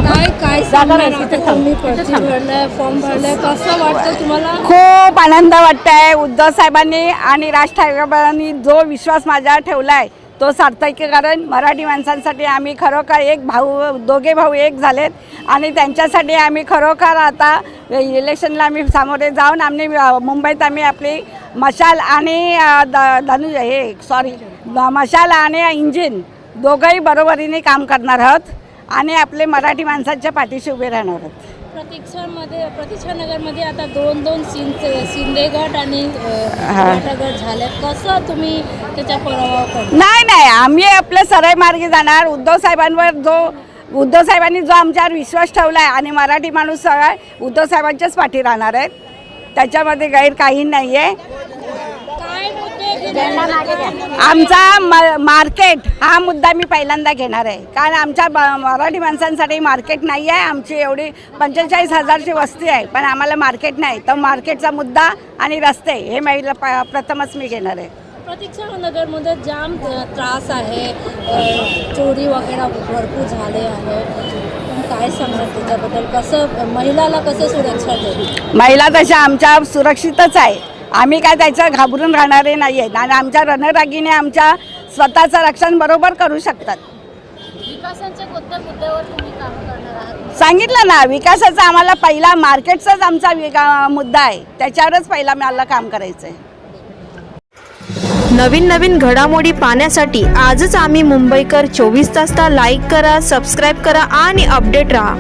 काय तुम्ही पर्ची भरलाय, फॉर्म भरलाय, कसं वाटतं तुम्हाला? खूप आनंद वाटतंय. उद्धव साहेबांनी आणि राज ठाकरेंनी जो विश्वास माझ्यावर ठेवलाय तो सार्थकीकरण मराठी माणसांसाठी आम्ही खरोखर एक भाऊ, दोघे भाऊ एक झालेत आणि त्यांच्यासाठी आम्ही खरोखर आता इलेक्शनला आम्ही सामोरे जाऊन आम्ही मुंबईत आम्ही आपली मशाल आणि मशाल आणि इंजिन दोघंही बरोबरीने काम करणार आहोत आणि आपले मराठी माणसांच्या पाठीशी उभे राहणार आहोत. प्रतीक्षानगरमध्ये आता दोन शिंदे गट आणि गट झाले, कसं तुम्ही त्याच्या पराभव करता? नाही आम्ही आपल्या सरळ मार्गी जाणार. उद्धव साहेबांनी जो आमच्यावर विश्वास ठेवला आहे आणि मराठी माणूस सगळा उद्धव साहेबांच्याच पाठी राहणार आहेत, त्याच्यामध्ये गैर काही नाही आहे. आमचा मार्केट हा मुद्दा मी पहिल्यांदा घेणार आहे, कारण आमच्या मराठी माणसांसाठी मार्केट नाही आहे. आमची एवढी 45,000ची वस्ती आहे पण आम्हाला मार्केट नाही, तर मार्केटचा मुद्दा आणि रस्ते हे प्रथमच मी घेणार आहे. प्रतीक्षानगरमध्ये जाम त्रास आहे, चोरी वगैरे भरपूर झाले आहे, काय सांगणार त्याच्याबद्दल? कसं महिलाला कसं सुरक्षा देईल? महिला तशा आमच्या सुरक्षितच आहे, आम्ही काय त्याचं घाबरून राहणारे नाही आहेत आणि आमच्या रणरागीने आमच्या स्वतःचं रक्षण बरोबर करू शकतात. विकासाच्या कोणत्या मुद्द्यावर तुम्ही काम करणार आहात? सांगितलं ना, विकासाचा आम्हाला पहिला मार्केटचाच आमचा मुद्दा आहे, त्याच्यावरच पहिला मला काम करायचं आहे. नवीन घडामोडी पाहण्यासाठी आजच आम्ही मुंबईकर 24 तासला लाईक करा, सबस्क्राईब करा आणि अपडेट रहा.